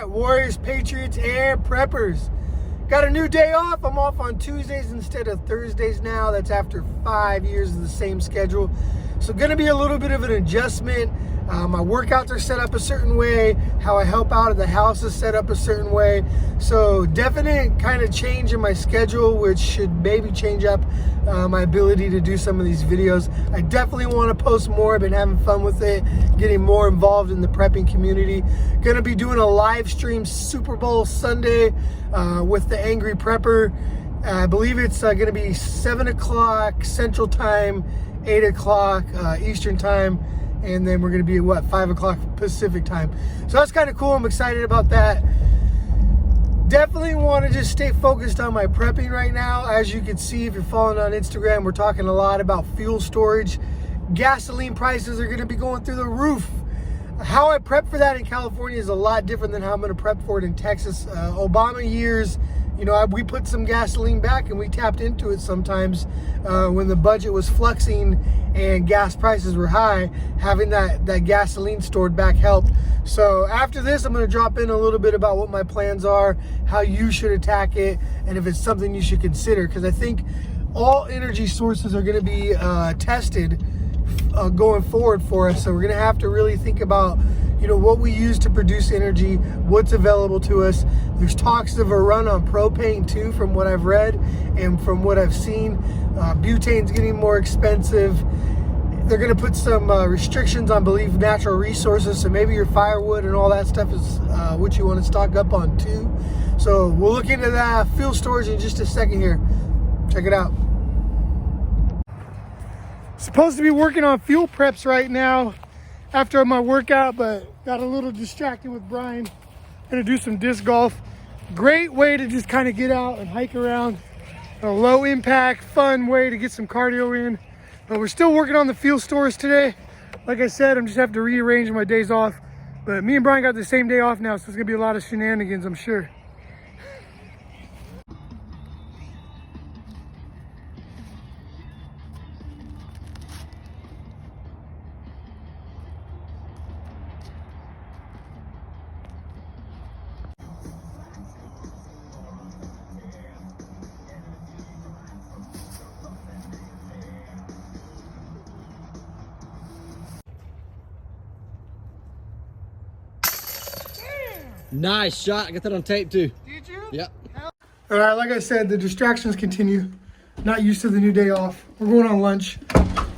Warriors, Patriots, and Preppers. Got a new day off. I'm off on Tuesdays instead of Thursdays now. That's after 5 years of the same schedule. So going to be a little bit of an adjustment. My workouts are set up a certain way. How I help out at the house is set up a certain way. So definite kind of change in my schedule, which should maybe change up my ability to do some of these videos. I definitely want to post more. I've been having fun with it, getting more involved in the prepping community. Going to be doing a live stream Super Bowl Sunday with the Angry Prepper. I believe it's going to be 7 o'clock Central Time, 8 o'clock Eastern Time. And then we're going to be at 5 o'clock Pacific time. So that's kind of cool. I'm excited about that. Definitely want to just stay focused on my prepping right now. As you can see, if you're following on Instagram, we're talking a lot about fuel storage. Gasoline prices are going to be going through the roof. How I prep for that in California is a lot different than how I'm going to prep for it in Texas. Obama years, you know, we put some gasoline back and we tapped into it sometimes when the budget was fluxing and gas prices were high. Having that gasoline stored back helped. So after this, I'm going to drop in a little bit about what my plans are, how you should attack it, and if it's something you should consider. Because I think all energy sources are going to be tested going forward for us. So we're going to have to really think about, you know, what we use to produce energy, what's available to us. There's talks of a run on propane too, from what I've read and from what I've seen. Butane's getting more expensive. They're going to put some restrictions on, believe, natural resources. So maybe your firewood and all that stuff is what you want to stock up on too. So we'll look into that fuel storage in just a second here. Check it out. Supposed to be working on fuel preps right now after my workout, but got a little distracted with Brian. Gonna do some disc golf. Great way to just kind of get out and hike around. A low impact, fun way to get some cardio in. But we're still working on the fuel stores today. Like I said, I'm just have to rearrange my days off. But me and Brian got the same day off now, so it's gonna be a lot of shenanigans, I'm sure. Nice shot. I got that on tape too. Did you? Yep. All right, like I said, the distractions continue. Not used to the new day off. We're going on lunch.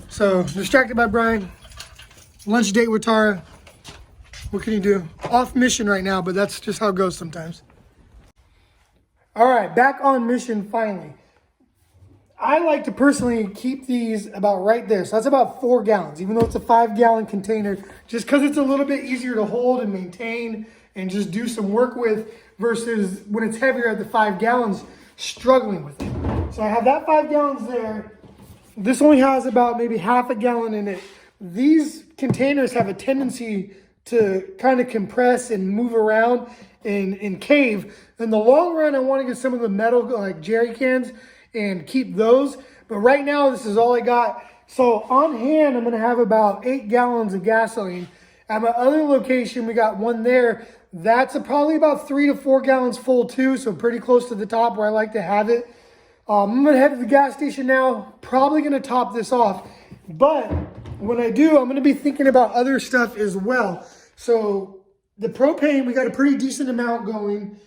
So, distracted by Brian. Lunch date with Tara. What can you do? Off mission right now, but that's just how it goes sometimes. All right, back on mission finally. I like to personally keep these about right there. So that's about 4 gallons, even though it's a 5-gallon container, just because it's a little bit easier to hold and maintain and just do some work with versus when it's heavier at the 5 gallons, struggling with it. So I have that 5 gallons there. This only has about maybe half a gallon in it. These containers have a tendency to kind of compress and move around and cave. In the long run, I want to get some of the metal like jerry cans and keep those. But right now, this is all I got. So on hand, I'm going to have about 8 gallons of gasoline. At my other location, we got one there. That's probably about 3 to 4 gallons full too, so pretty close to the top where I like to have it. I'm gonna head to the gas station now, probably gonna top this off. But when I do, I'm gonna be thinking about other stuff as well. So the propane, we got a pretty decent amount going.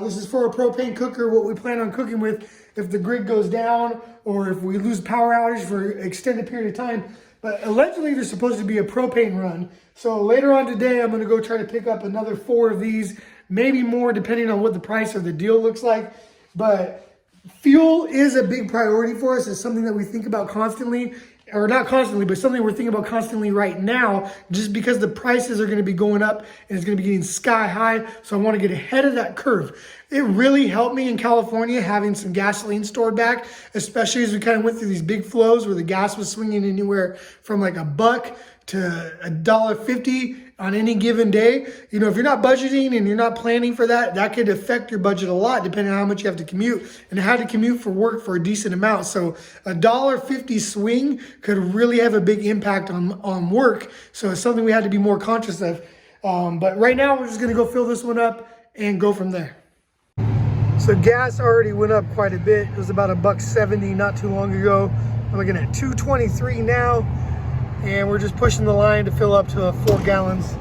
This is for a propane cooker, what we plan on cooking with if the grid goes down or if we lose power outage for an extended period of time. But allegedly, there's supposed to be a propane run. So later on today, I'm going to go try to pick up another 4 of these, maybe more, depending on what the price of the deal looks like. But fuel is a big priority for us. It's something that we think about constantly, or not constantly, but something we're thinking about constantly right now, just because the prices are going to be going up and it's going to be getting sky high. So I want to get ahead of that curve. It really helped me in California having some gasoline stored back, especially as we kind of went through these big flows where the gas was swinging anywhere from like $1 to $1.50 on any given day. You know, if you're not budgeting and you're not planning for that, that could affect your budget a lot depending on how much you have to commute. And I had to commute for work for a decent amount. So $1.50 swing could really have a big impact on work. So it's something we had to be more conscious of. But right now we're just gonna go fill this one up and go from there. So gas already went up quite a bit. It was about $1.70 not too long ago. I'm looking at $2.23 now, and we're just pushing the line to fill up to 4 gallons.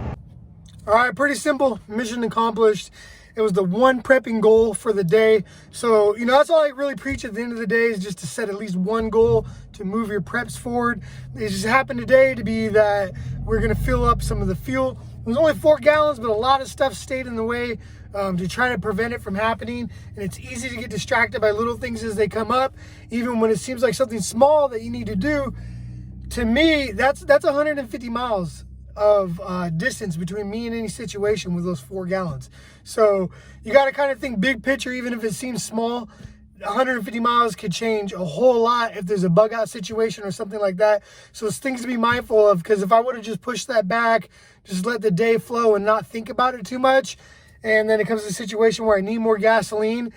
All right, pretty simple, mission accomplished. It was the one prepping goal for the day. So, you know, that's all I really preach at the end of the day, is just to set at least one goal to move your preps forward. It just happened today to be that we're gonna fill up some of the fuel. It was only 4 gallons, but a lot of stuff stayed in the way to try to prevent it from happening. And it's easy to get distracted by little things as they come up, even when it seems like something small that you need to do. To me, that's 150 miles of distance between me and any situation with those 4 gallons. So you got to kind of think big picture, even if it seems small. 150 miles could change a whole lot if there's a bug out situation or something like that. So it's things to be mindful of, because if I would have just pushed that back, just let the day flow and not think about it too much, and then it comes to a situation where I need more gasoline,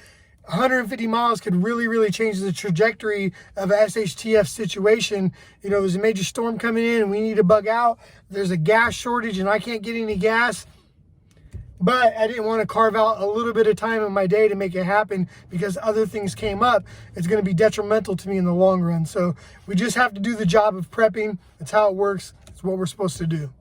150 miles could really change the trajectory of a SHTF situation. You know, there's a major storm coming in and we need to bug out. There's a gas shortage and I can't get any gas. But I didn't want to carve out a little bit of time in my day to make it happen because other things came up. It's going to be detrimental to me in the long run. So we just have to do the job of prepping. That's how it works. It's what we're supposed to do.